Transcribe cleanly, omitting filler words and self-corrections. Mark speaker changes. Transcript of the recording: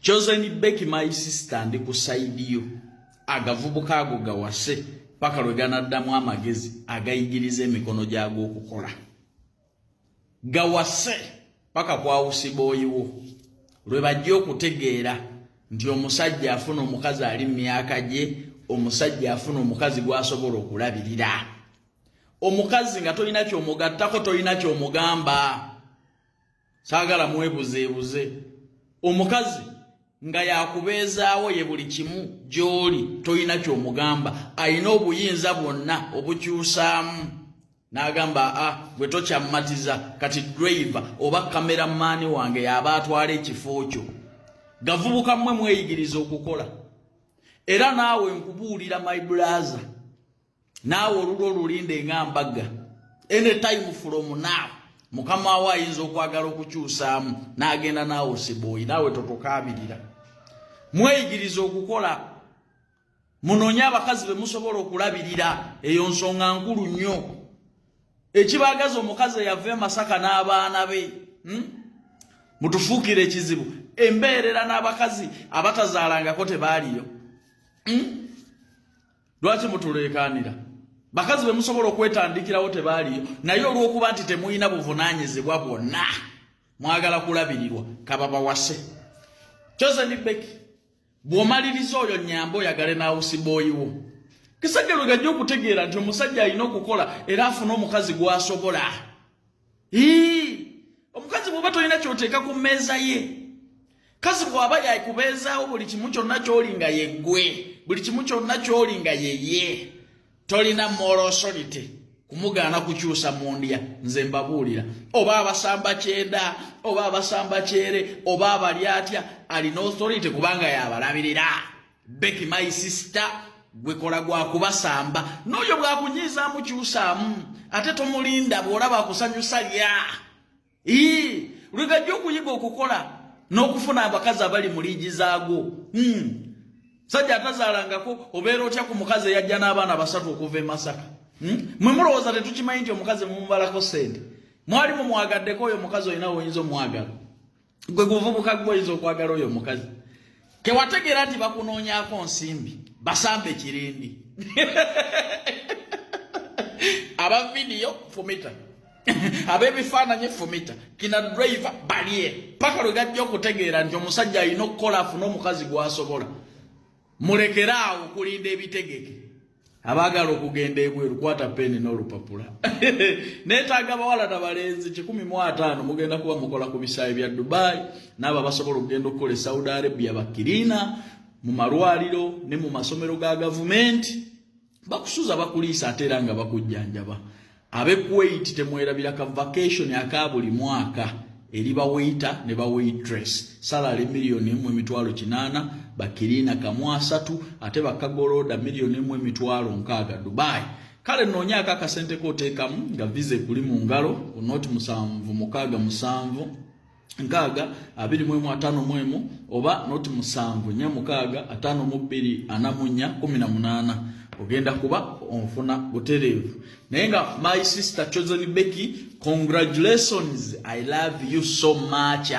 Speaker 1: Chosen Becky my sister ndi kusaidi yo agavubuka ago gawase paka lwegana ddamu amagezi agayigiriza emikono gyago okukola gawase paka kwawusi boyiwo lwe bajja okutegeera nti omusajja afuna omukazi ali myaka gye omusajja afuna omukazi gwasobola okulabirira omukazi nga tolina kyomugattako tolina kyomugamba saagala mwebuzeebuze omukazi nga yakubeezaawo ye buli kimu gy'oli tolina kyomugamba alina obuyinza bwonna obukyusaamu n'agamba bwe tokyamatiza kati driver oba kameramaani wange yaba atwala ekifo kyo gavubuka mmwe mweyigiriza okukola era naawe nkubuulira my brother naawe olulo olulinde nga mbaga anytime from now mukama wa ayinza okwagala okukyusaamu n'agenda naawe siboyi naawe totokaabirira mweyigiriza okukola munoonye abakazi be musobola okulabirira eyo nsonga nkulu nnyo ekibaagaza omukazi eyava e Masaka n'abaana be mutufuukire ekizibu embeerera n'abakazi abatazaalangako tebaaliyo lwaki mutuleekaanira bakazi be musobola okwetandikirawo tebaaliyo naye olw'okuba nti temuyina buvunaanyizibwa bwonna mwagala kulabirirwa kababawase Chosen Becky bw'omaliriza oyo nnyamba oyagale n'awusibooyiwo kisajja gajja okutegeera nti omusajja alina okukola era afuna omukazi gw'asobola omukazi bw'oba tolina ky'oteeka ku mmeeza ye kazi bw'aba yakubeezaawo buli kimu kyonna ky'oli nga ye ggwe buli kimu kyonna ky'oli nga ye tolina moral authority kumugaana kukyusa mu ndya nze mbabuulira oba abasamba kyenda oba abasamba kyere oba abali atya alina authority kubanga yabalabirira Becky my sister gwekola gwa kubasamba n'oyo bwakunyiizaamu kyusaamu ate tomulinda bw'olaba akusanyusa lya lwegajja okuyiga okukola n'okufuna abakazi abali mu liigi zaago sajja atazaalangako obeera otya ku mukazi eyajja n'abaana basatu okuva e Masaka mwe mulowooza tetukimanyi nti omukazi mumubalako sente mwalimu mwagaddeko oyo omukazi olina oyinza omwagala gwe guvubuka gwe oyinza okwagala oyo omukazi kewategeera nti bakunoonyako nsimbi basambe kirindi aba vidiyo fumita ab'ebifaananyi fumita kina driver balye paka lwe gajja okutegeera nti omusajja alina okukola afune omukazi gw'asobola mulekeraawo kulinda ebitegeke abaagala okugenda ebweru kwata peni n'olupapula neetaaga bawala nabalenzi 150 mugenda kuba mukola ku bisaayi bya Dubai n'abo abasobola okugenda okukola e Saudi Arabia bakirina mu malwaliro ne mu masomero ga gavumenti bakusuza bakuliisa ate era nga bakujjanjaba ab'e Kuwait temwerabira ka vacation aka buli mwaka eri bawaita ne bawaitress salary $1,800,000 bakirina kamwasatu ate bakagoloda $1,600,000 Dubai kale noonya akakasente kooteekamu nga visa kuli mu ngalo onoti 7 nkaaga 251 oba noti 7 ogenda kuba onfuna butereevu naye nga my sister Chosen Becky congratulations I love you so much